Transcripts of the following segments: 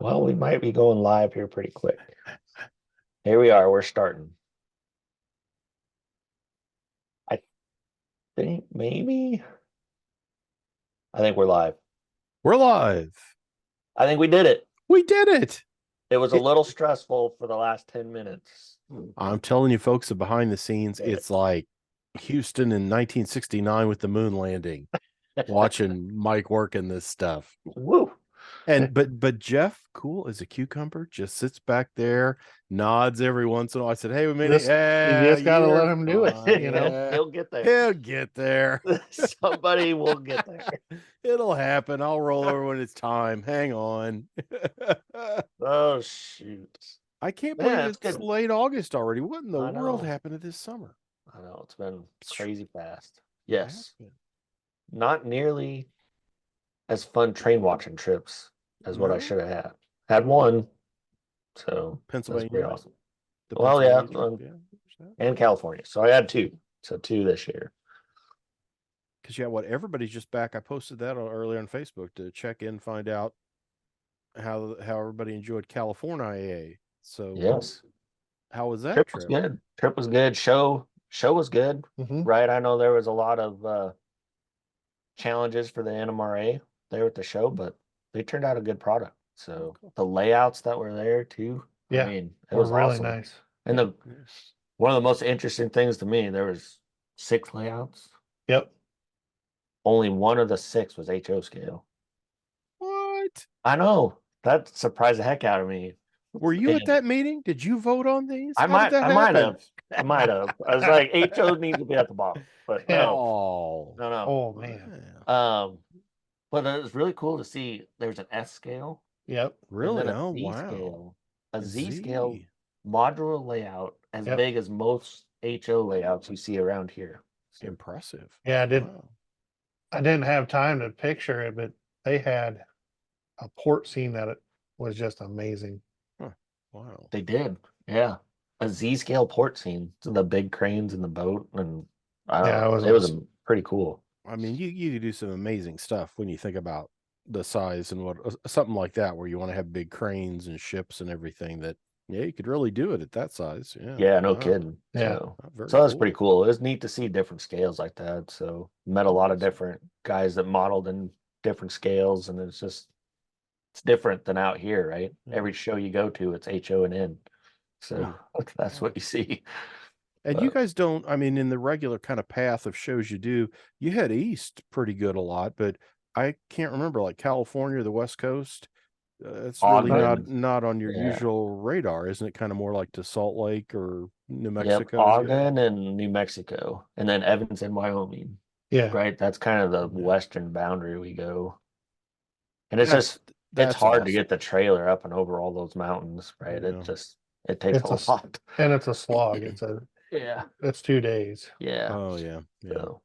Well, we might be going live here pretty quick. Here we are. We're starting. I think maybe. I think we're live. We're live. I think we did it. We did it. It was a little stressful for the last 10 minutes. I'm telling you, folks, the behind the scenes, it's like Houston in 1969 with the moon landing, watching Mike working this stuff. Woo. And but Jeff, cool as a cucumber, just sits back there, nods every once in a while. I said, "Hey, we made it. You just gotta let him do it. You know, he'll get there. He'll get there. Somebody will get there. It'll happen. I'll roll over when it's time. Hang on." Oh shoot! I can't believe it's good. late August already. What in the world happened to this summer? I know it's been crazy fast. Yes, not nearly as fun train watching trips as what I should have had. Had one, so Pennsylvania, pretty awesome. Well, yeah, and California. So I had two. So two this year. Because everybody's just back. I posted that earlier on Facebook to check in, find out how everybody enjoyed California. So yes, how was that trip? Was good. Trip was good. Show was good. Right. I know there was a lot of challenges for the NMRA there at the show, but they turned out a good product. So the layouts that were there too. Yeah, I mean, it was really awesome. nice. And one of the most interesting things to me, there was 6 layouts. Yep. Only one of the 6 was HO scale. What? I know. That surprised the heck out of me. Were you at that meeting? Did you vote on these? I might have. I was like, HO needs to be at the bottom, but no. Oh man. But it was really cool to see. There's an S scale. Yep. Really? A Z scale. A Z scale modular layout as big as most HO layouts you see around here. So, impressive. Yeah, I didn't have time to picture it, but they had a port scene that it was just amazing. Huh. Wow. They did. Yeah. A Z scale port scene. So the big cranes in the boat, and it was pretty cool. I mean, you do some amazing stuff when you think about the size and something like that, where you want to have big cranes and ships and everything. That you could really do it at that size. Yeah, no kidding. Yeah, so that's pretty cool. It was neat to see different scales like that. So met a lot of different guys that modeled in different scales, and it's different than out here, right? Every show you go to, it's HO and N. So that's what you see. And you guys don't, I mean, in the regular kind of path of shows you do, you head east pretty good a lot, but I can't remember, like California, the West Coast. It's really not on your usual radar, isn't it? Kind of more like to Salt Lake or New Mexico. Yep, Ogden and New Mexico, and then Evans and Wyoming. Yeah, right. That's kind of the western boundary we go, and it's hard to get the trailer up and over all those mountains, right? It takes a lot, and it's a slog. It's 2 days. Yeah. Oh yeah. So,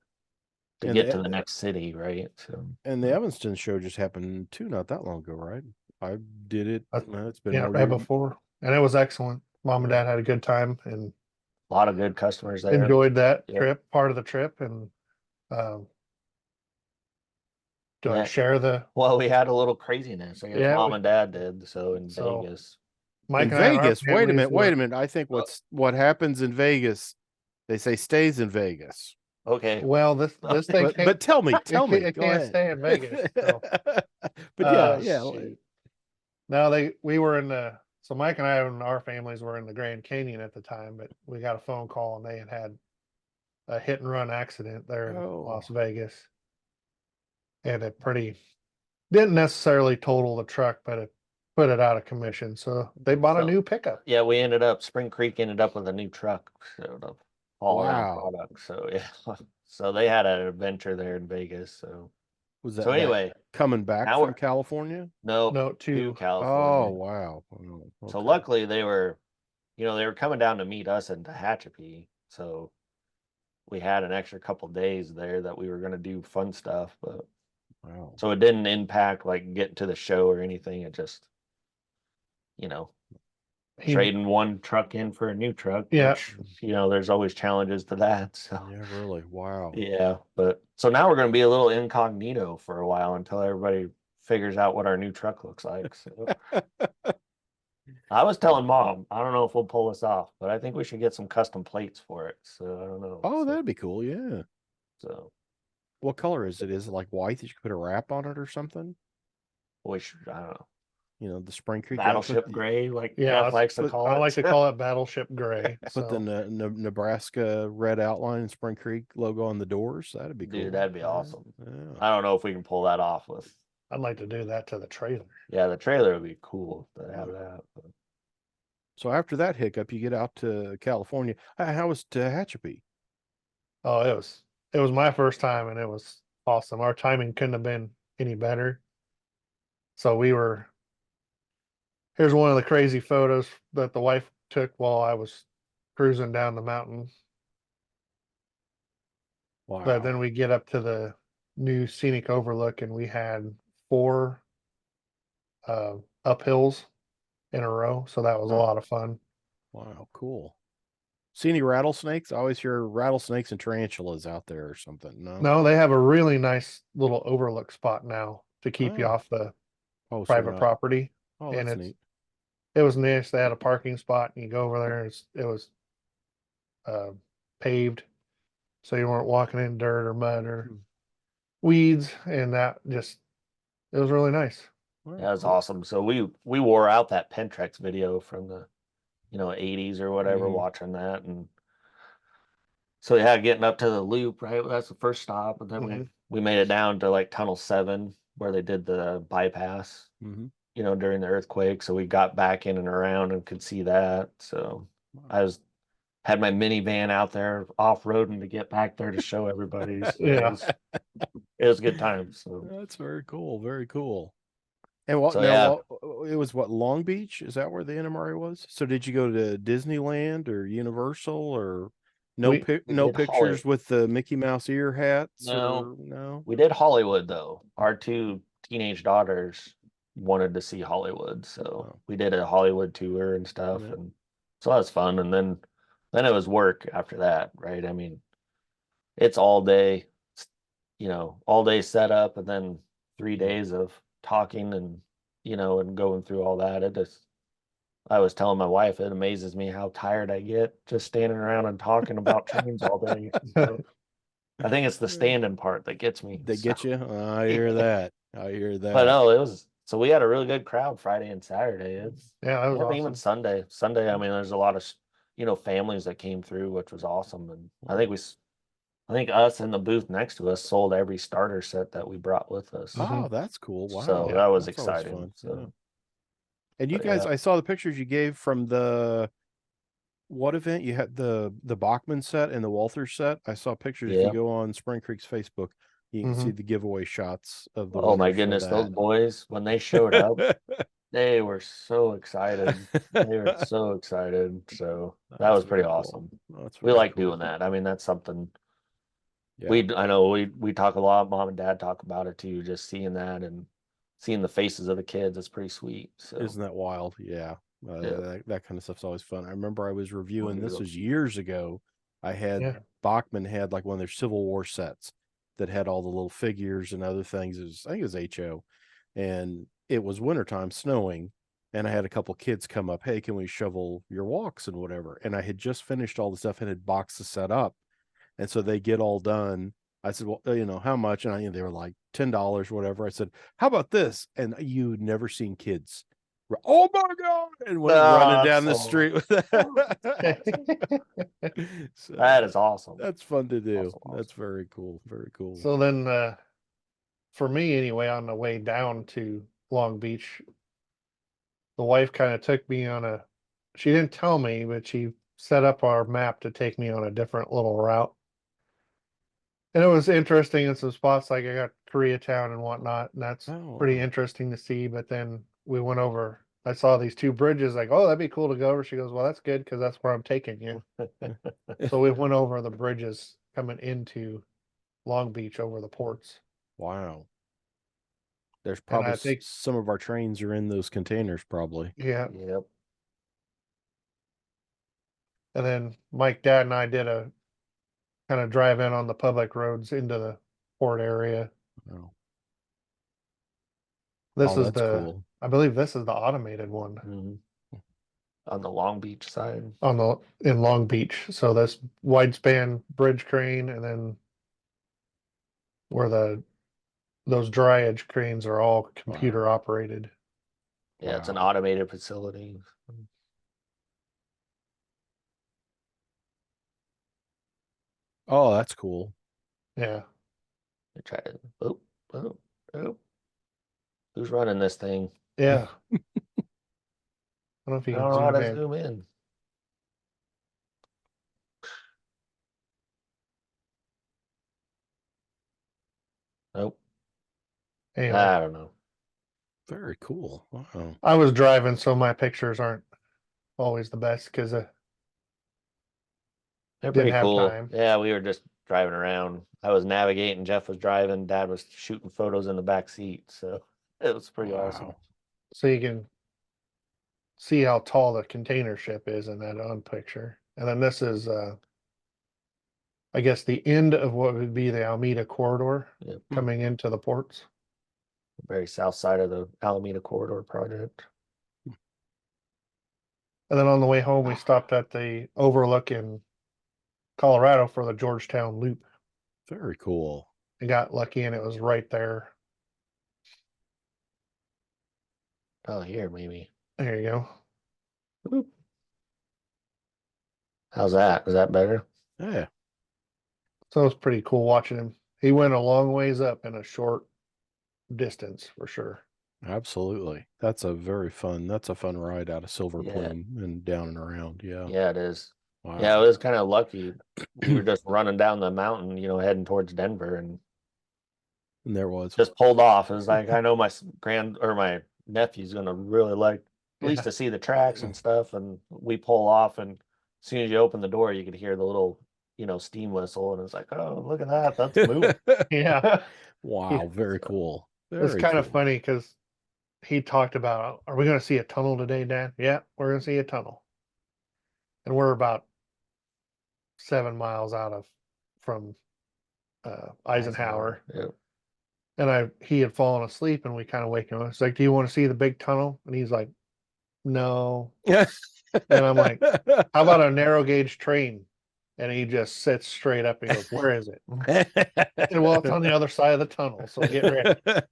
to get to the next city, right? So, and the Evanston show just happened too, not that long ago, right? I did it. It's been right before, and it was excellent. Mom and Dad had a good time, and a lot of good customers there. Enjoyed that trip, part of the trip, and do I share the? Well, we had a little craziness. I guess Mom and Dad did. So in Vegas. Mike in Vegas. Wait a minute. I think what happens in Vegas, they say stays in Vegas. Okay. Well, this thing. But tell me. It can't stay in Vegas. So. But yeah. No, we were in the. So Mike and I and our families were in the Grand Canyon at the time, but we got a phone call and they had a hit and run accident there in Las Vegas, and it didn't necessarily total the truck, but it put it out of commission. So they bought a new pickup. Yeah, Spring Creek ended up with a new truck. So all around product. So yeah, so they had an adventure there in Vegas. So was that anyway coming back from California? No, to California. Oh wow. Okay. So luckily they were coming down to meet us in Tehachapi. So we had an extra couple days there that we were going to do fun stuff, but so it didn't impact like getting to the show or anything. It just, trading one truck in for a new truck. Yeah. Which, there's always challenges to that. So yeah, really. Wow. Yeah. But so now we're going to be a little incognito for a while until everybody figures out what our new truck looks like. So I was telling Mom, I don't know if we'll pull this off, but I think we should get some custom plates for it. So I don't know. Oh, So, that'd be cool. Yeah. so What color is it? Is it like white that you could put a wrap on it or something? we should, I don't know. You know, the Spring Creek Battleship gray, like Yeah, Jeff likes to call it. I like to call it Battleship Gray. Put the So Nebraska red outline and Spring Creek logo on the doors. That'd be cool. Dude, that'd be awesome. Yeah. I don't know if we can pull that off with. I'd like to do that to the trailer. Yeah, the trailer would be cool to have that. But. So after that hiccup, you get out to California. How was Tehachapi? Oh, it was my first time, and it was awesome. Our timing couldn't have been any better. So here's one of the crazy photos that the wife took while I was cruising down the mountain. Wow. But then we get up to the new scenic overlook, and we had 4 uphills in a row. So that was a lot of fun. Wow, cool. See any rattlesnakes? I always hear rattlesnakes and tarantulas out there or something. No, they have a really nice little overlook spot now to keep you off the private property. Oh, and that's neat. It was nice. They had a parking spot, and you go over there. It was paved, so you weren't walking in dirt or mud or weeds, and it was really nice. Yeah, it was awesome. So we wore out that Pentrex video from the 80s or whatever, watching that. And so yeah, getting up to the loop, right? That's the first stop. And then we made it down to like Tunnel 7 where they did the bypass, during the earthquake. So we got back in and around and could see that. So I had my minivan out there off-roading to get back there to show everybody. So it was a good time. So that's very cool. Very cool. And it was Long Beach? Is that where the NMRA was? So did you go to Disneyland or Universal or no pictures with the Mickey Mouse ear hats? No. We did Hollywood though. Our 2 teenage daughters wanted to see Hollywood, so we did a Hollywood tour and stuff, and so that was fun. And then it was work after that, right? I mean, it's all day, all day setup, and then 3 days of talking and and going through all that. I was telling my wife, it amazes me how tired I get just standing around and talking about trains all day. So I think it's the standing part that gets me. They get you? I hear that. I hear that. But no, so we had a really good crowd Friday and Saturday. That was awesome. Even Sunday. Sunday, I mean, there's a lot of families that came through, which was awesome. And I think us in the booth next to us sold every starter set that we brought with us. Oh, that's cool. Wow. So that was exciting. So, and you guys, I saw the pictures you gave from what event? You had the Bachman set and the Walther set. I saw pictures. If you go on Spring Creek's Facebook, you can see the giveaway shots of the. Oh my goodness, those boys, when they showed up, they were so excited. They were so excited. So that was pretty awesome. We like doing that. I mean, that's something. I know we talk a lot. Mom and Dad talk about it too. Just seeing that and seeing the faces of the kids, it's pretty sweet. So isn't that wild? Yeah. That kind of stuff's always fun. I remember I was reviewing, this was years ago. Bachman had like one of their Civil War sets that had all the little figures and other things. I think it was HO, and it was wintertime, snowing, and I had a couple kids come up, hey, can we shovel your walks and whatever? And I had just finished all the stuff and had boxes set up, and so they get all done. I said, well, how much? And they were like $10, whatever. I said, how about this? And you'd never seen kids. Oh my God! And went running down the street with that. So, that is awesome. That's fun to do. Awesome. That's very cool. Very cool. So then, for me anyway, on the way down to Long Beach, the wife kind of took me she didn't tell me, but she set up our map to take me on a different little route. And it was interesting in some spots, like I got Koreatown and whatnot, and that's pretty interesting to see. But then we went over, I saw these 2 bridges, like, oh, that'd be cool to go over. She goes, well, that's good because that's where I'm taking you. So we went over the bridges coming into Long Beach over the ports. Wow. There's probably some of our trains are in those containers, probably. Yeah. Yep. And then Mike, Dad, and I did a kind of drive in on the public roads into the port area. Oh. This Oh, is that's cool. I believe this is the automated one On the Long Beach side. in Long Beach. So this wide span bridge crane, and then where those dry edge cranes are all computer operated. Yeah, it's an Wow. automated facility. Oh, that's cool. Yeah. They try to oh. Who's running this thing? Yeah. I don't know if you I can don't know how zoom to in. zoom in. Nope. Anyway, I don't know. Very cool. Wow. I was driving, so my pictures aren't always the best because I They're didn't pretty have cool. time. Yeah, we were just driving around. I was navigating, Jeff was driving, Dad was shooting photos in the back seat. So it was pretty awesome. So you can see how tall the container ship is in that on picture. And then this is I guess the end of what would be the Alameda corridor Yep. coming into the ports. Very south side of the Alameda Corridor project. And then on the way home, we stopped at the overlook in Colorado for the Georgetown Loop Very cool. and got lucky, and it was right there. Oh, here maybe. There you go. Boop. How's that? Is that better? Yeah. So it was pretty cool watching him. He went a long ways up in a short distance for sure. Absolutely. That's a fun ride out of Silver Yeah. Plume and down and around. Yeah. Yeah, it is. Wow. Yeah, it was kind of lucky. We were just running down the mountain, heading towards Denver, and there was just pulled off. It was like, I know my my nephew's gonna really like at least to see the tracks and stuff. And we pull off, and as soon as you open the door, you could hear the little, steam whistle, and it's like, oh, look at that, that's moving. Yeah. Wow, Yeah. very cool. It's Very kind of cool. funny because he talked about, are we going to see a tunnel today, Dad? Yeah, we're going to see a tunnel. And we're about 7 miles from Eisenhower. Yep. And he had fallen asleep, and we kind of wake him up. It's like, do you want to see the big tunnel? And he's like, no. And I'm like, how about a narrow gauge train? And he just sits straight up and goes, where is it? And well, it's on the other side of the tunnel, so get ready.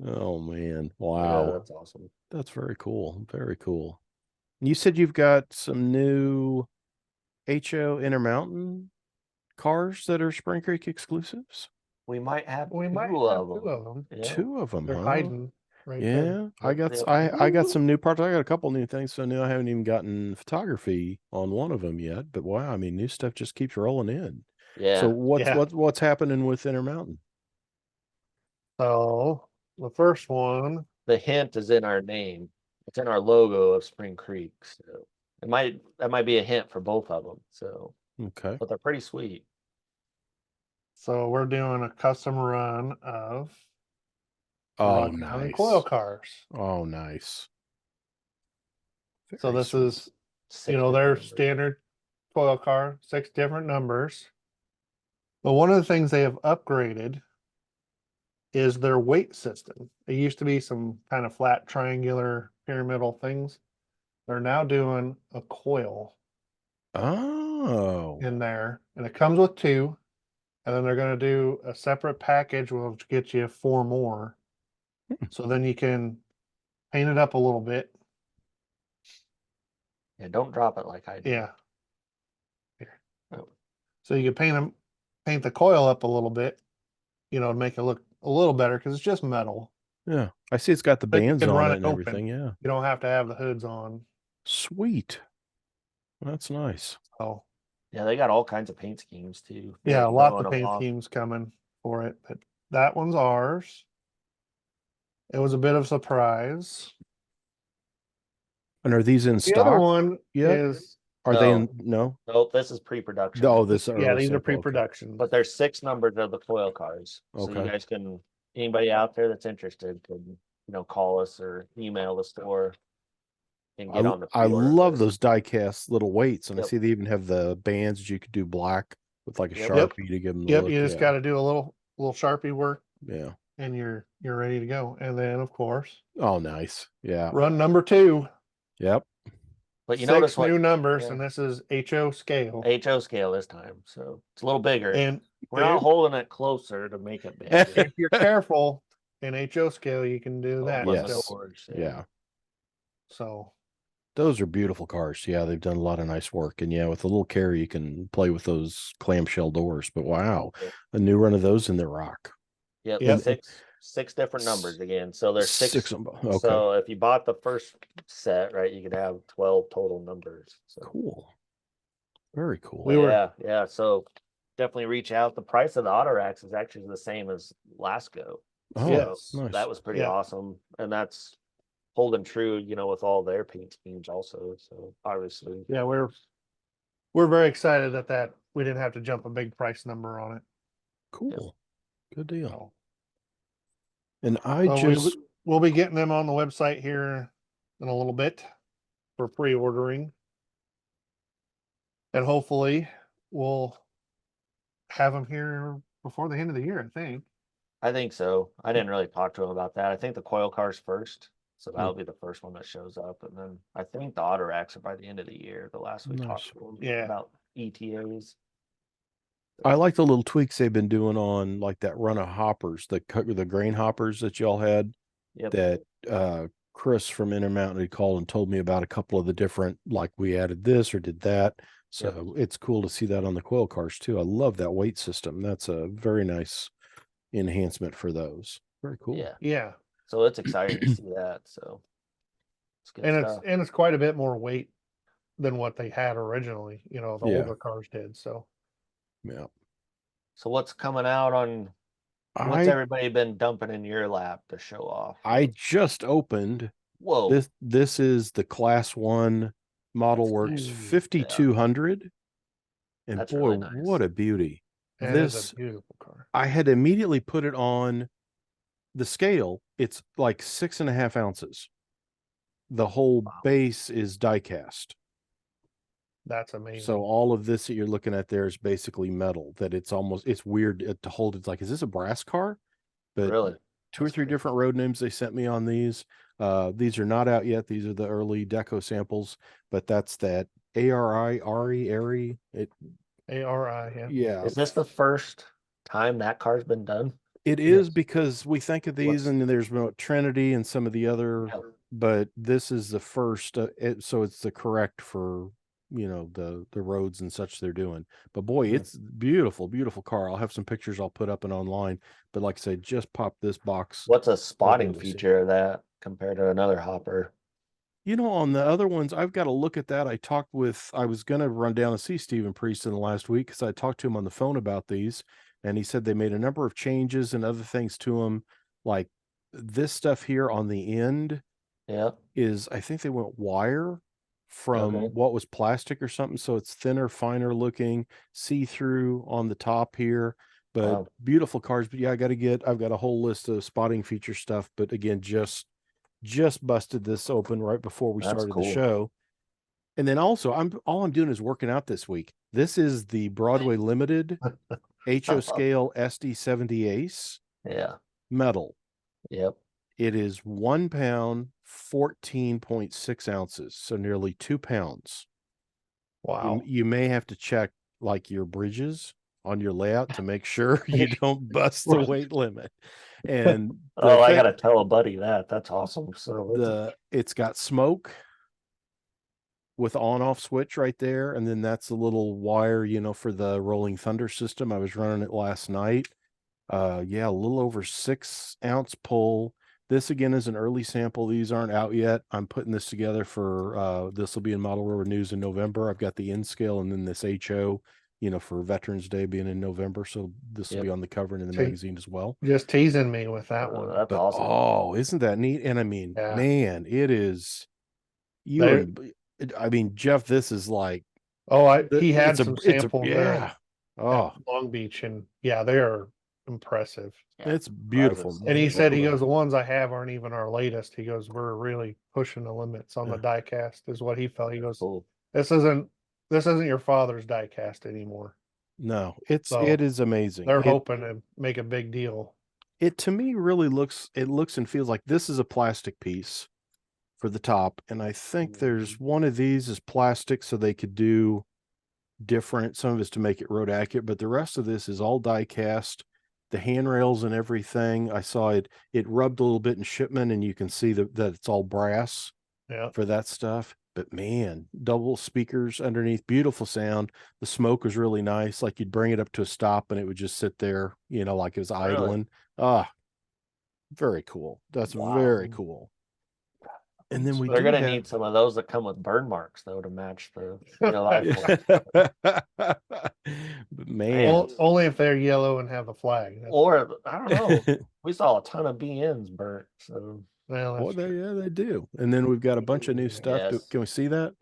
Oh man. Yeah, Wow. that's awesome. That's very cool. Very cool. You said you've got some new HO Intermountain cars that are Spring Creek exclusives? We might have We two might have of two them. of them. Yeah. Two of them, They're huh? hiding right Yeah, there. I got Yep. I got some new parts. I got a couple new things so new. I haven't even gotten photography on one of them yet. But wow, I mean, new stuff just keeps rolling in. Yeah. So Yeah. what's happening with Intermountain? So the first one, The hint is in our name. It's in our logo of Spring Creek. So that might be a hint for both of them. So, Okay. but they're pretty sweet. so we're doing a custom run of Oh, Rock County nice. coil cars. Oh, nice. So Very this sweet. is, Six their different numbers. standard coil car, 6 different numbers. But one of the things they have upgraded is their weight system. It used to be some kind of flat triangular pyramidal things. They're now doing a coil Oh. in there, and it comes with 2. And then they're going to do a separate package which get you 4 more. So then you can paint it up a little bit. Yeah, don't drop it like I did. Yeah. Here. Oh. So you can paint the coil up a little bit, to make it look a little better because it's just metal. Yeah. I see it's got the But you bands can on run it it and open. everything. Yeah. You don't have to have the hoods on. Sweet. That's nice. Oh, Yeah, they got all kinds of paint schemes too. yeah, Like lots throwing of them paint off. schemes coming for it, but that one's ours. It was a bit of a surprise. And are these in The stock? other one yet? is, Are they in? No. Nope, this is pre-production. Oh, this yeah, early these are sample, okay. pre-production. But there's 6 numbers of the coil cars. So you Okay. guys can, anybody out there that's interested can, call us or email the store and get on the I pre-order love list. those die-cast little weights, and I Yep. see they even have the bands that you could do black with like a Yep. Sharpie to give them the Yep, look. you just got to do a little Sharpie work. Yeah. and you're ready to go. And then of course, Oh, nice. Yeah. run number 2. Yep. But you 6 notice what new numbers, yeah, and this is HO scale. HO scale this time, so it's a little bigger. And We're not holding it closer to make it bigger. if you're careful in HO scale, you can do that. Open the Yes. doors, Yeah. So Those are beautiful cars. Yeah, they've done a lot of nice work. And yeah, with a little care, you can play with those clamshell doors. But wow, a new run of those in the rock. Yep, Yep. six different numbers again. So there's six. of them. Okay. So if you bought the first set, right, you could have 12 total numbers. So Cool. Very cool. yeah. So definitely reach out. The price of the auto racks is actually the same as last go. Oh, yes. nice. That was pretty Yeah. awesome. And that's holding true, with all their paint schemes also. So obviously. yeah, we're very excited that we didn't have to jump a big price number on it. Cool. Good deal. So, And I so just we'll be getting them on the website here in a little bit for pre-ordering. And hopefully we'll have them here before the end of the year, I think. I think so. I didn't really talk to him about that. I think the coil car's first. So Hmm. that'll be the first one that shows up. And then I think the auto racks are by the end of the year. The last we Nice. talked to him Yeah. about ETAs. I like the little tweaks they've been doing on like that run of hoppers, the grain hoppers that y'all had. Yep. That Chris from Intermountain had called and told me about a couple of the different, like we added this or did that. So it's cool to see that on the coil cars too. I love that weight system. That's a very nice enhancement for those. Very cool. Yeah. Yeah. So it's exciting to see that. So it's good And stuff. it's quite a bit more weight than what they had originally, the Yeah. older cars did. So Yeah. So what's coming out on what's everybody been dumping in your lap to show off? I just opened. Whoa. This is the Class 1 Model Works 5200. And That's boy, really nice. what a beauty. that is a beautiful car. I had immediately put it on the scale. It's like 6.5 ounces. The whole base is die cast. That's amazing. So all of this that you're looking at there is basically metal. That it's weird to hold. It's like, is this a brass car? But Really? Two or three different road names they sent me on these. These are not out yet. These are the early deco samples, but that's that ARI. ARI, Yeah. Is this the first time that car's been done? It is, because we think of these and there's Trinity and some of the other, but this is the first. So it's the correct for, the roads and such they're doing. But boy, it's beautiful, beautiful car. I'll have some pictures I'll put up and online. But like I said, just pop this box. What's a spotting feature of that compared to another hopper? On the other ones, I've got to look at that. I was going to run down and see Stephen Priest in the last week because I talked to him on the phone about these. And he said they made a number of changes and other things to them. Like this stuff here on the end is, I think they went wire from what was plastic or something. So it's thinner, finer looking, see-through on the top here. But beautiful cars. But yeah, I've got a whole list of spotting feature stuff. But again, just busted this open right before we started the show. And then also all I'm doing is working out this week. This is the Broadway Limited HO scale SD70 Ace. Yeah. Metal. Yep. It is 1 pound, 14.6 ounces. So nearly 2 pounds. Wow. You may have to check like your bridges on your layout to make sure you don't bust the weight limit. And I gotta tell a buddy that's awesome. So it's got smoke with on-off switch right there, and then that's a little wire, for the Rolling Thunder system. I was running it last night. A little over 6 ounce pull. This again is an early sample. These aren't out yet. I'm putting this together for this will be in Model Rover News in November. I've got the N scale and then this HO, for Veterans Day being in November. So this will be on the cover and in the magazine as well. Just teasing me with that one. That's awesome. Oh, isn't that neat? And I mean, man, it is. Jeff, this is like. He had some samples there. Oh, Long Beach, and they are impressive. It's beautiful. And he said, he goes, the ones I have aren't even our latest. He goes, we're really pushing the limits on the die cast, is what he felt. He goes, this isn't your father's die cast anymore. No, it is amazing. They're hoping to make a big deal. It to me really looks and feels like this is a plastic piece for the top, and I think there's one of these is plastic, so they could do different. Some of it's to make it road accurate, but the rest of this is all die cast. The handrails and everything, I saw it rubbed a little bit in shipment, and you can see that it's all brass for that stuff. But man, double speakers underneath, beautiful sound. The smoke was really nice. Like you'd bring it up to a stop and it would just sit there, like it was idling. Very cool. That's very cool. And then they're gonna need some of those that come with burn marks though to match the But man, only if they're yellow and have a flag. Or I don't know. We saw a ton of BNs burnt. So they do. And then we've got a bunch of new stuff. Yes. Can we see that?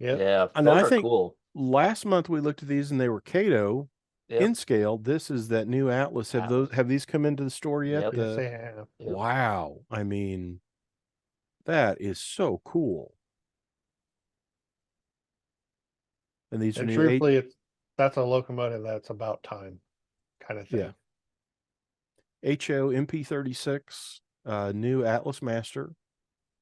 Yeah. And I think cool. Last month we looked at these and they were Cato in scale. This is that new Atlas. Have these come into the store yet? Yep. Yes, they have. Wow. I mean, that is so cool. And these are truthfully, that's a locomotive that's about time kind of thing. Yeah. HO MP36, new Atlas Master,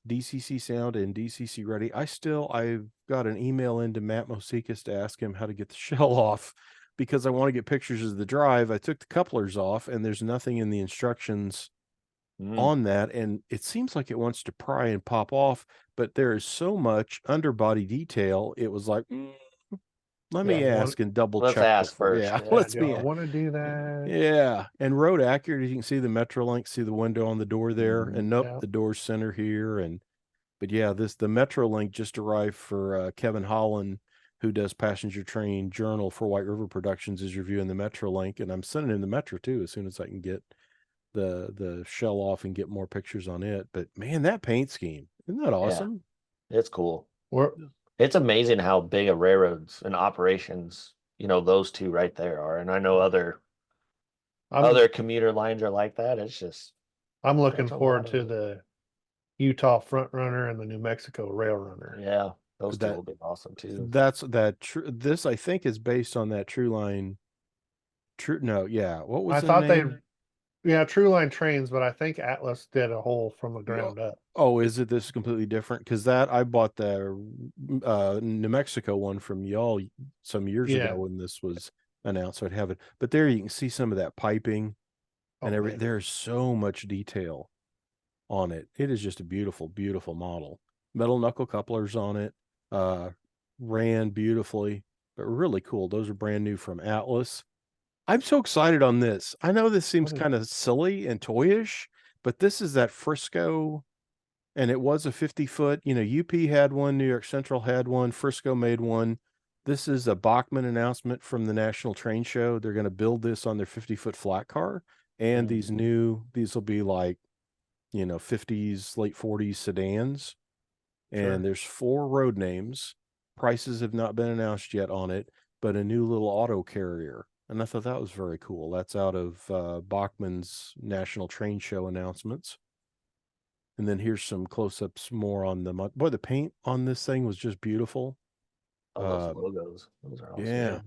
DCC sound and DCC ready. I've got an email into Matt Mosikas to ask him how to get the shell off, because I want to get pictures of the drive. I took the couplers off and there's nothing in the instructions on that, and it seems like it wants to pry and pop off, but there is so much underbody detail. It was like, let me ask and double check. Let's ask first. Yeah, let's I want to do that. Yeah, and road accurate. You can see the Metrolink, see the window on the door there, and the door's center here. But yeah, the Metrolink just arrived for Kevin Holland, who does Passenger Train Journal for White River Productions, is reviewing the Metrolink, and I'm sending him the Metro too as soon as I can get the shell off and get more pictures on it. But man, that paint scheme, isn't that awesome? Yeah, it's cool. It's amazing how big a railroads and operations, those two right there are. And I know other commuter lines are like that. It's just, I'm looking forward to the Utah Front Runner and the New Mexico Rail Runner. Yeah, those two will be awesome too. This I think is based on that True Line. What was I the thought name? True Line trains, but I think Atlas did a whole from the ground up. Oh, is it? This is completely different, because I bought the New Mexico one from y'all some years ago when this was announced, so I'd have it. But there you can see some of that piping and everything. There's so much detail on it. It is just a beautiful, beautiful model. Metal knuckle couplers on it. Ran beautifully, but really cool. Those are brand new from Atlas. I'm so excited on this. I know this seems kind of silly and toyish, but this is that Frisco, and it was a 50-foot. UP had one, New York Central had one, Frisco made one. This is a Bachmann announcement from the National Train Show. They're going to build this on their 50-foot flat car, and these will be like, 50s, late 40s sedans. And there's 4 road names. Prices have not been announced yet on it, but a new little auto carrier. And I thought that was very cool. That's out of Bachmann's National Train Show announcements. And then here's some close-ups more on the paint on this thing was just beautiful. Those logos. Those are awesome. Yeah.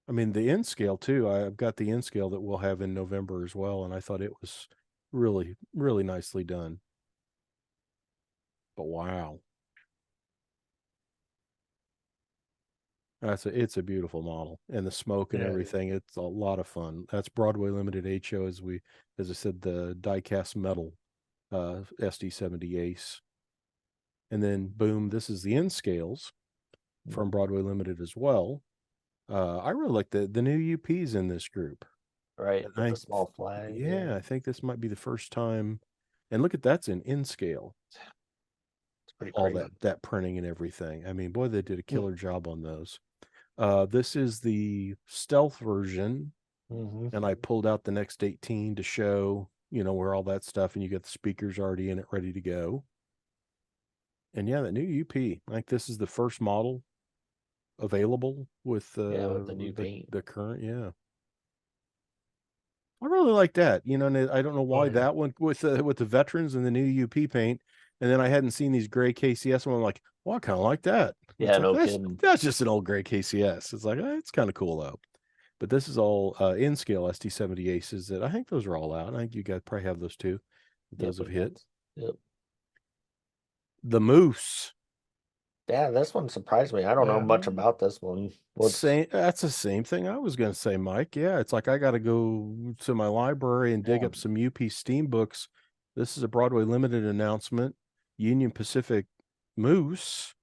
I mean, the N scale too. I've got the N scale that we'll have in November as well. And I thought it was really, really nicely done. But wow. It's a beautiful model, and the smoke and everything. It's a lot of fun. That's Broadway Limited HO, as I said, the die-cast metal SD70 Ace. And then boom, this is the N scales from Broadway Limited as well. I really like the new UPs in this group. Right, with the small flag. Yeah, I think this might be the first time. And look at that's in N scale. It's pretty all crazy. that printing and everything. I mean, boy, they did a killer job on those. This is the stealth version, and I pulled out the Next 18 to show, where all that stuff, and you get the speakers already in it, ready to go. And yeah, the new UP, like this is the first model available with the new paint, the current. I really like that, and I don't know why that one with the veterans and the new UP paint, and then I hadn't seen these gray KCS one. I'm like, well, I kind of like that. Yeah, no kidding. That's just an old gray KCS. It's like, it's kind of cool though. But this is all in-scale ST70 Aces that I think those are all out. I think you guys probably have those too. Those have hit. Yep. The Moose. Yeah, this one surprised me. I don't know much about this one. That's the same thing I was going to say, Mike. Yeah, it's like I got to go to my library and dig up some UP Steam books. This is a Broadway Limited announcement. Union Pacific Moose.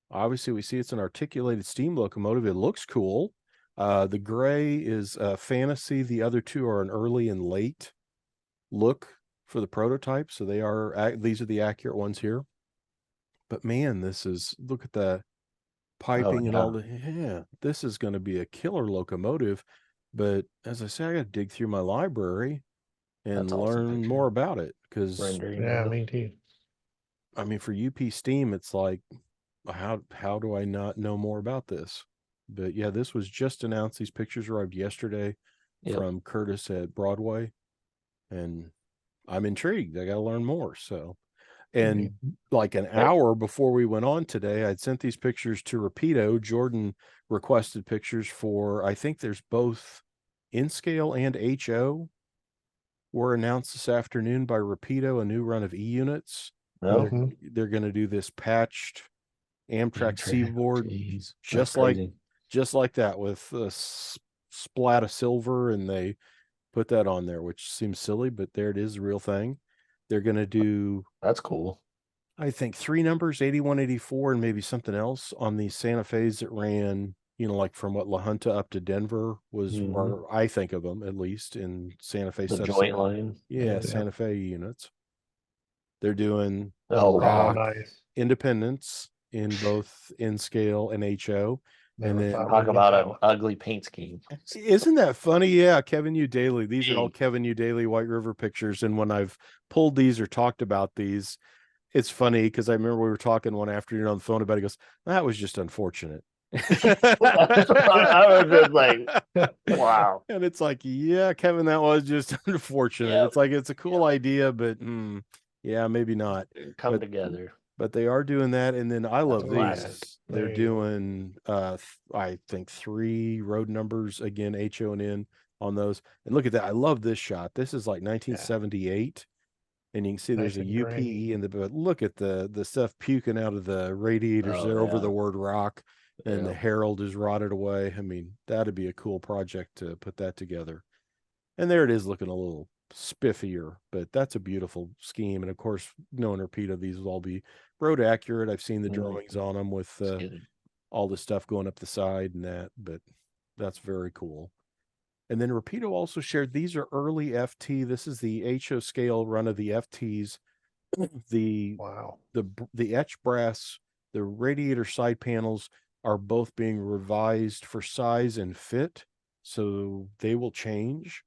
Obviously, we see it's an articulated steam locomotive. It looks cool. The gray is fantasy. The other two are an early and late look for the prototype. So these are the accurate ones here. But man, look at the piping and all this is going to be a killer locomotive. But as I say, I got to dig through my library and learn more about it, because me too. I mean, for UP Steam, it's like, how do I not know more about this? But yeah, this was just announced. These pictures arrived yesterday from Curtis at Broadway, and I'm intrigued. I got to learn more. So. And like an hour before we went on today, I'd sent these pictures to Rapido. Jordan requested pictures for, I think there's both in-scale and HO were announced this afternoon by Rapido, a new run of E-units. They're going to do this patched Amtrak Seaboard, just like that, with a splat of silver, and they put that on there, which seems silly, but there it is, the real thing. They're going to do... That's cool. I think 3 numbers, 81, 84, and maybe something else on these Santa Fe's that ran, like from La Junta up to Denver was where I think of them, at least, in Santa Fe. The joint line. Yeah, Santa Fe units. They're doing nice Independence in both in-scale and HO. And then talk about an ugly paint scheme. Isn't that funny? Yeah, Kevin U. Daly. These are all Kevin U. Daly White River pictures. And when I've pulled these or talked about these, it's funny because I remember we were talking one afternoon on the phone about it. He goes, that was just unfortunate. I was just like, wow. And it's like, yeah, Kevin, that was just unfortunate. Yep. It's like, it's a cool idea, but yeah, maybe not. Come together. But they are doing that. And then I love these. They're doing, I think 3 road numbers, again, HO and N on those. And look at that. I love this shot. This is like 1978. And you can see there's a UPE in but look at the stuff puking out of the radiators over the word rock. And the Herald is rotted away. I mean, that'd be a cool project to put that together. And there it is, looking a little spiffier, but that's a beautiful scheme. And of course, knowing Rapido, these will all be road accurate. I've seen the drawings on them with all the stuff going up the side and that, but that's very cool. And then Rapido also shared, these are early FT. This is the HO scale run of the FTs. The etch brass, the radiator side panels are both being revised for size and fit, so they will change.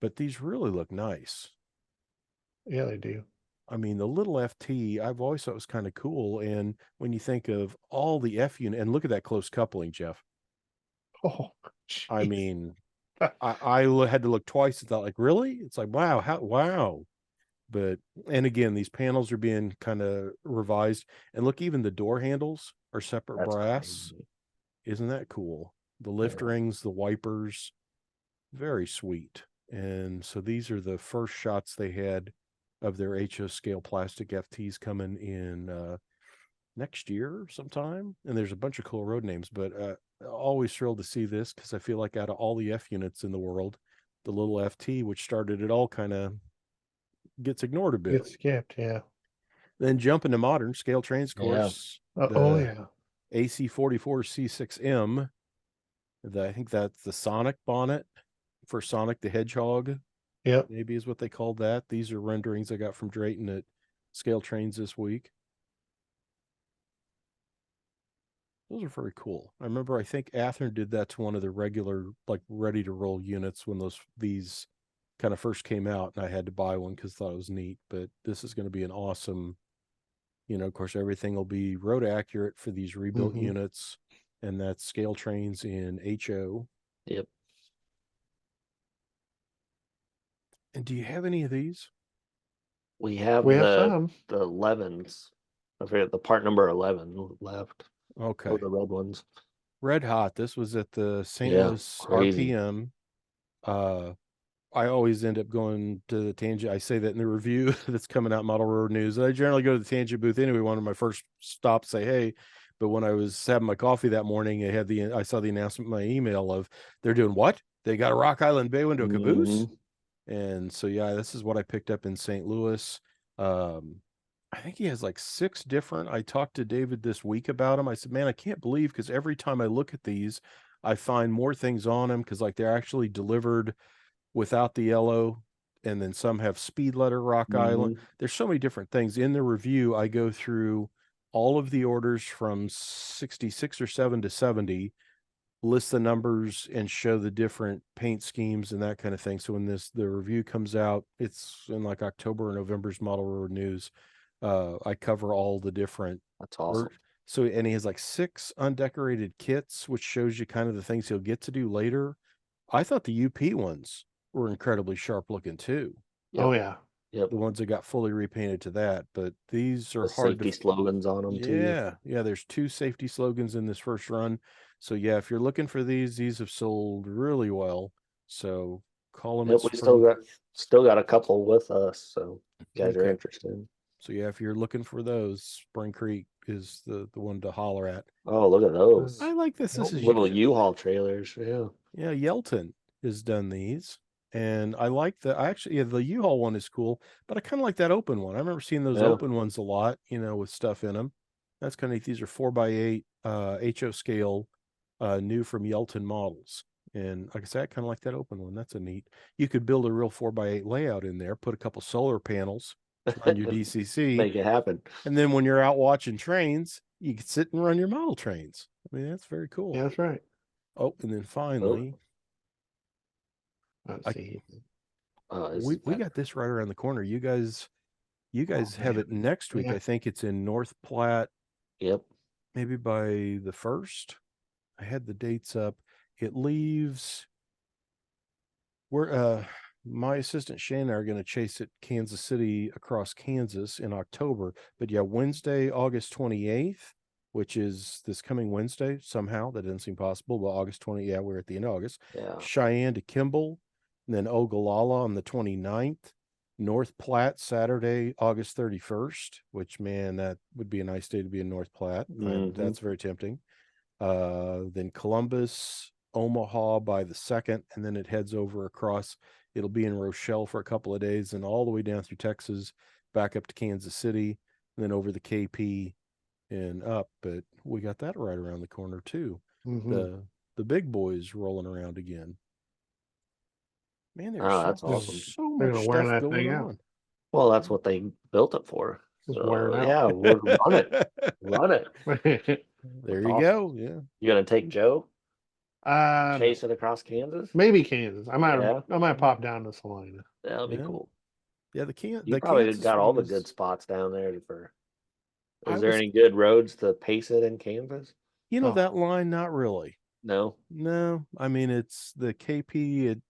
But these really look nice. Yeah, they do. I mean, the little FT, I've always thought was kind of cool. And when you think of all the F unit, and look at that close coupling, Jeff. Oh, geez. I mean, I had to look twice and thought, like, really? It's like, wow, wow. But, and again, these panels are being kind of revised. And look, even the door handles are separate brass. Crazy. Isn't that cool? The lift rings, the wipers, very sweet. And so these are the first shots they had of their HO scale plastic FTs coming in next year sometime. And there's a bunch of cool road names, but always thrilled to see this, because I feel like out of all the F units in the world, the little FT, which started it all, kind of gets ignored a bit. Gets skipped, yeah. Then jump into modern scale trains, of course. AC44 C6M. I think that's the Sonic bonnet for Sonic the Hedgehog. Yep. Maybe is what they called that. These are renderings I got from Drayton at Scale Trains this week. Those are very cool. I remember, I think Athearn did that to one of the regular, like, ready to roll units when these kind of first came out, and I had to buy one because I thought it was neat. But this is going to be an awesome, of course, everything will be road accurate for these rebuilt units, and that's Scale Trains in HO. Yep. And do you have any of these? We have some. The 11s. I forget the part number 11 left. Okay. Oh, the red ones. red hot. This was at the St. Yeah, Louis crazy. RPM. I always end up going to the Tangent. I say that in the review that's coming out Model Road News. I generally go to the Tangent booth anyway. One of my first stops, say hey. But when I was having my coffee that morning, I saw the announcement in my email of they're doing what? They got a Rock Island Bay window Caboose. And so yeah, this is what I picked up in St. Louis. I think he has like 6 different. I talked to David this week about them. I said, man, I can't believe, because every time I look at these, I find more things on them, because like they're actually delivered without the yellow, and then some have speed letter Rock Island. There's so many different things. In the review, I go through all of the orders from 66 or 7 to 70, list the numbers and show the different paint schemes and that kind of thing. So when the review comes out, it's in like October or November's Model Road News. I cover all the different. That's awesome. So, and he has like 6 undecorated kits, which shows you kind of the things he'll get to do later. I thought the UP ones were incredibly sharp looking too. Yep. Oh yeah. Yep. The ones that got fully repainted to that, but these are the hard safety slogans on them too. Yeah, there's 2 safety slogans in this first run. So yeah, if you're looking for these have sold really well. So call them. Yep, we still got a couple with us, so you guys are interested. So yeah, if you're looking for those, Spring Creek is the one to holler at. Oh, look at those. I like this. This is little U-Haul trailers. Yeah. Yeah, Yelton has done these. And I like the U-Haul one is cool, but I kind of like that open one. I remember seeing those open ones a lot, with stuff in them. That's kind of neat. These are 4x8 HO scale, new from Yelton models. And like I said, I kind of like that open one. That's a neat. You could build a real 4x8 layout in there, put a couple solar panels on your DCC. Make it happen. And then when you're out watching trains, you can sit and run your model trains. I mean, that's very cool. Yeah, that's right. Oh, and then finally, let's see. We got this right around the corner. You guys have it next week. I think it's in North Platte. Yep. Maybe by the 1st. I had the dates up. It leaves. My assistant Shane and I are going to chase it Kansas City across Kansas in October. But yeah, Wednesday, August 28th, which is this coming Wednesday. Somehow that doesn't seem possible, but August 20th. Yeah, we're at the end of August. Yeah. Cheyenne to Kimball, and then Ogallala on the 29th. North Platte Saturday, August 31st, which, man, that would be a nice day to be in North Platte. That's very tempting. Then Columbus, Omaha by the 2nd, and then it heads over across. It'll be in Rochelle for a couple of days, and all the way down through Texas, back up to Kansas City, and then over the KP and up. But we got that right around the corner too. The big boys rolling around again. Man, that's awesome. So much stuff going on. Well, that's what they built it for. Yeah, we'll run it. Run it. There you go. Yeah. You gonna take Joe? Chase it across Kansas? Maybe Kansas. I might pop down to Salina. That'll be cool. Yeah, you probably got all the good spots down there for. Is there any good roads to pace it in Kansas? That line, not really. No. I mean, it's the KP. It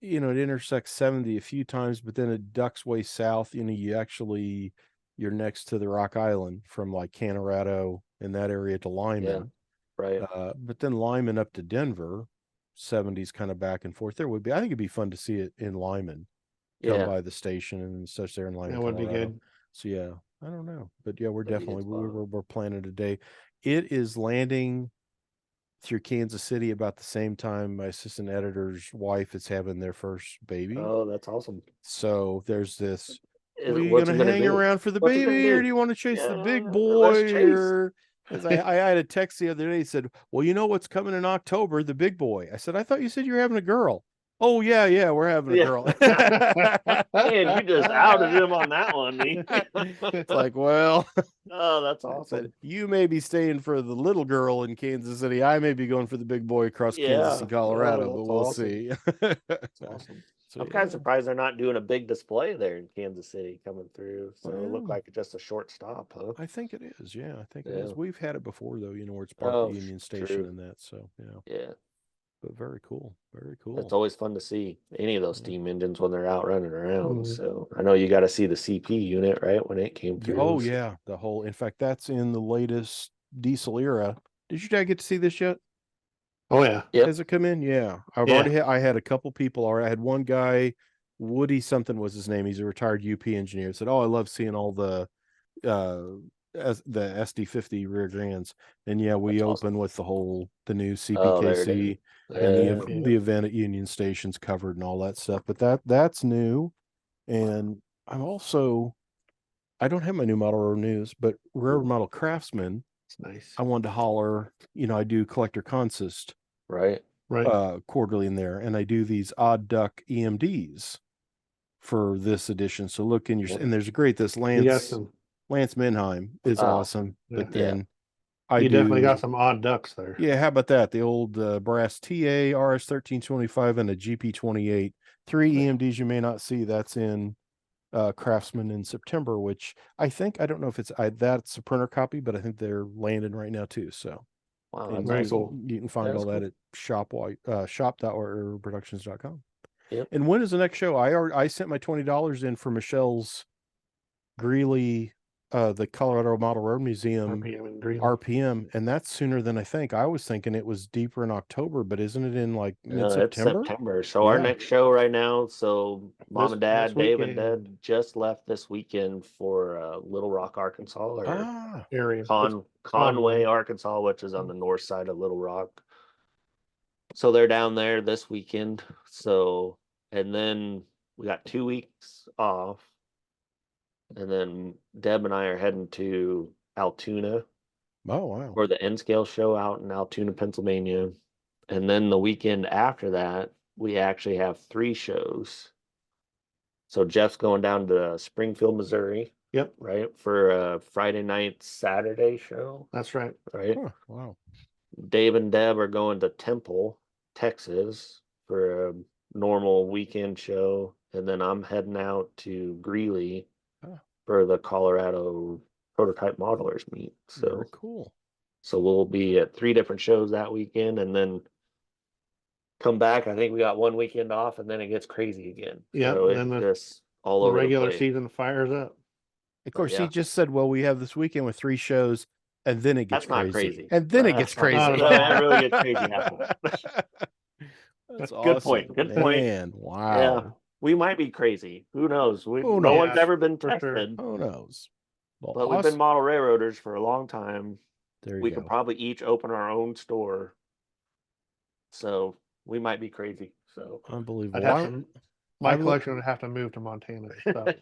intersects 70 a few times, but then it ducks way south. You're next to the Rock Island from like Colorado and that area to Lyman. Yeah, right. But then Lyman up to Denver, 70s kind of back and forth. I think it'd be fun to see it in Lyman. Come by the station and such there in Lyman. That would be good. So yeah, I don't know, but yeah, we're planning today. It is landing through Kansas City about the same time my assistant editor's wife is having their first baby. Oh, that's awesome. So there's this. Are you going to hang around for the baby, or do you want to chase the big boy? I had a text the other day. He said, well, you know what's coming in October? The big boy. I said, I thought you said you were having a girl. Oh, yeah, we're having a girl. Man, you just outed him on that one. It's like, well. Oh, that's awesome. You may be staying for the little girl in Kansas City. I may be going for the big boy across Kansas and Colorado, but we'll see. That's awesome. So, I'm kind of surprised they're not doing a big display there in Kansas City coming through. So it looked like just a short stop, huh? I think it is. Yeah, I think it is. We've had it before, though, where it's part of the Union Station and that. So, yeah. But very cool. Very cool. It's always fun to see any of those steam engines when they're out running around. So I know you got to see the CP unit, right? When it came through. Oh, yeah. In fact, that's in the latest diesel era. Did you guys get to see this yet? Oh yeah. Yep. Has it come in? Yeah. I've Yeah. already had, I had a couple people already. I had one guy, Woody something was his name. He's a retired UP engineer. Said, "Oh, I love seeing all the SD50 rear gens." And yeah, we That's open awesome. with the new Oh, there it CPKC is. and Yeah. the event at Union Station's covered and all that stuff. But that's new. And I'm also, I don't have my new model road news, but Railroad Model Craftsman, It's nice. I wanted to holler, I do collector consist Right. quarterly in there, and I do these odd duck EMDs for this edition. So look in your Yep. and there's a great this You got Lance some. Minheim is Oh, awesome. yeah. But then I You definitely do got some odd ducks there. yeah, how about that? The old brass TA RS 1325 and a GP28. 3 EMDs you may not see. That's in Craftsman in September, which I don't know if it's that's a printer copy, but I think they're landing right now too. So wow, and that's Very awesome. cool. you can find That's all that cool. at shop.productions.com. Yep. And when is the next show? I sent my $20 in for Michelle's Greeley, the Colorado Model Road Museum RPM and Green. RPM, and that's sooner than I think. I was thinking it was deeper in October, but isn't it in like No, it's mid-September? September. So our Yeah. next show right now, so mom and dad, this Dave and weekend. Dad just left this weekend for Little Rock, Arkansas, or Area. Conway, Arkansas, which is on the north side of Little Rock. So they're down there this weekend. So, and then we got 2 weeks off. And then Deb and I are heading to Altoona Oh wow. for the N Scale show out in Altoona, Pennsylvania. And then the weekend after that, we actually have 3 shows. So Jeff's going down to Springfield, Missouri. Yep. Right. For a Friday night, Saturday show. That's right. Right. Huh, wow. Dave and Deb are going to Temple, Texas for a normal weekend show. And then I'm heading out to Greeley for the Colorado Prototype Modelers meet. So very cool. So we'll be at 3 different shows that weekend and then come back. I think we got 1 weekend off and then it gets crazy again. Yeah. So Then it's just all the over regular the place. season fires up. Of course, yeah. he just said, "Well, we have this weekend with 3 shows, and then it gets That's not crazy. and then it gets That's not- crazy." not at No, all. it really gets crazy after that. That's Good awesome. point. Good point. Man, wow. Yeah, we might be crazy. Who knows? Who No knows? one's ever been For sure. tested. Who knows? Well, But we've been model railroaders for a long time. There you We go. could probably each open our own store. So we might be crazy. So unbelievable. My collection would have to move to Montana. So.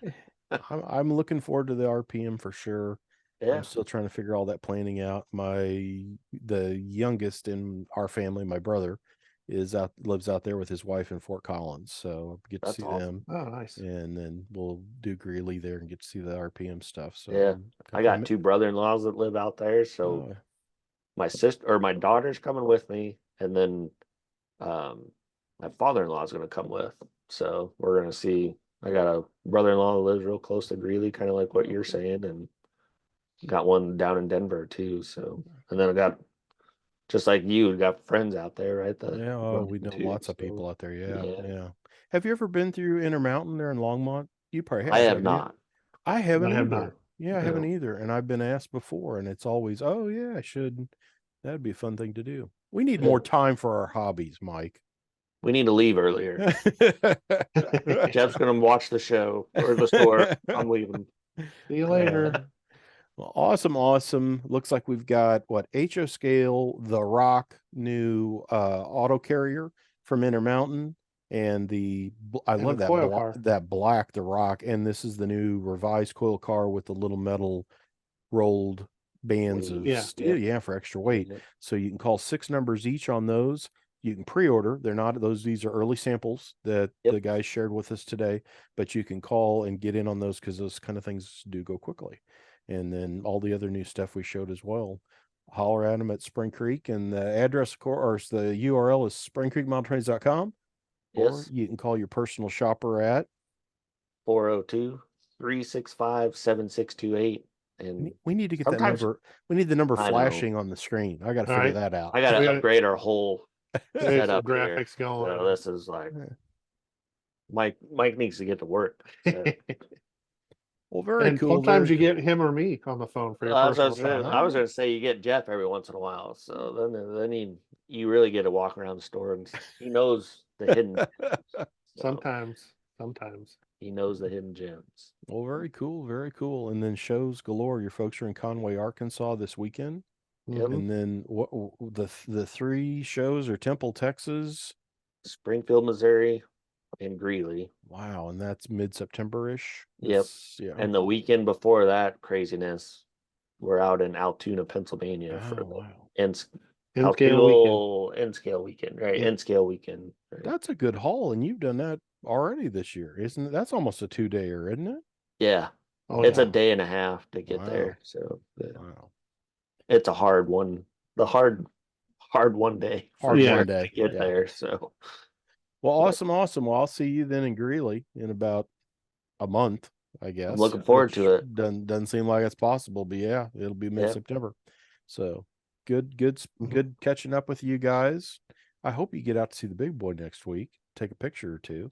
I'm looking forward to the RPM for sure. Yeah. I'm still trying to figure all that planning out. The youngest in our family, my brother, lives out there with his wife in Fort Collins, so I get to see them. Oh, nice. And then we'll do Greeley there and get to see the RPM stuff. So yeah, I got 2 brother-in-laws that live out there. So my sister or my daughter's coming with me, and then my father-in-law is going to come with. So we're going to see. I got a brother-in-law that lives real close to Greeley, kind of like what you're saying, and got one down in Denver too. So, and then I got, just like you, got friends out there, right? We know lots of people out there. Yeah. Have you ever been through Intermountain there in Longmont? You probably have. I have not. I haven't either. Not. Yeah, I haven't either. And I've been asked before, and it's always, oh yeah, I should. That'd be a fun thing to do. We need more time for our hobbies, Mike. We need to leave earlier. Jeff's gonna watch the show or the store. I'm leaving. See you later. Well, awesome. Looks like we've got HO Scale, the Rock new auto carrier from Intermountain, and I love that black the Rock, and this is the new revised coil car with the little metal rolled bands of steel, for extra weight. So you can call 6 numbers each on those. You can pre-order. They're not these are early samples that the guys shared with us today, but you can call and get in on those because those kind of things do go quickly. And then all the other new stuff we showed as well. Holler at them at Spring Creek, and the address or the URL is springcreekmountaintrains.com. Or you can call your personal shopper at 402-365-7628. And we need to get that number. We need the number flashing on the screen. I got to figure that out. I got to upgrade our whole setup graphics here. going. So this is like Mike needs to get to work. So. Well, very cool. Sometimes you get him or me on the phone for your personal I was going to say you get Jeff every once in a while. So then you really get to walk around the store, and he knows the hidden gems. So Sometimes. he knows the hidden gems. Well, very cool, very cool. And then shows galore. Your folks are in Conway, Arkansas this weekend. Yep. And then what the 3 shows are Temple, Texas, Springfield, Missouri, and Greeley. Wow, and that's mid-September-ish. Yep. Yeah. And the weekend before that craziness, we're out in Altoona, Pennsylvania for the wow. N-scale weekend, right? Yep. N-scale weekend. Right? That's a good haul, and you've done that already this year, isn't it? That's almost a 2-dayer, isn't it? Yeah. Oh, It's yeah. a day and a half to get Wow. there. So Wow. it's a hard one. The hard one day. for Hard sure one day. to get Yeah. there. So Well, awesome. Well, I'll see you then in Greeley in about a month, I guess. I'm looking forward to which it. Doesn't seem like it's possible, but yeah, it'll be mid-September. So good catching up with you guys. I hope you get out to see the big boy next week. Take a picture or two.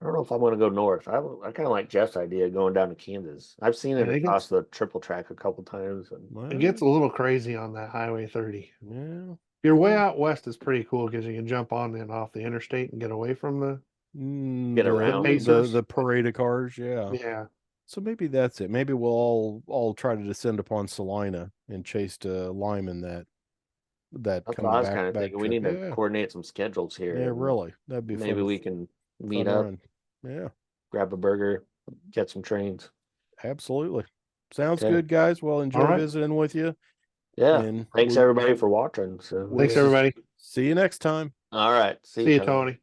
I don't know if I'm going to go north. I kind of like Jeff's idea of going down to Kansas. I've seen it across the triple track a couple times. And It gets a little crazy on that Highway 30. Yeah. Your way out west is pretty cool because you can jump on and off the interstate and get away from the get around the parade of cars. Yeah. Yeah. So maybe that's it. Maybe we'll all try to descend upon Salina and chase to Lyman that that's what coming I was back. kind of thinking. We need to Yeah. coordinate some schedules here. Yeah, and really. That'd be maybe fun. we can meet fun up, run. Yeah, grab a burger, get some trains. absolutely. Sounds Okay. good, guys. Well, enjoy right. visiting with you. Yeah. And Thanks everybody for watching. So Thanks, everybody. See you next time. all right. See you, Tony.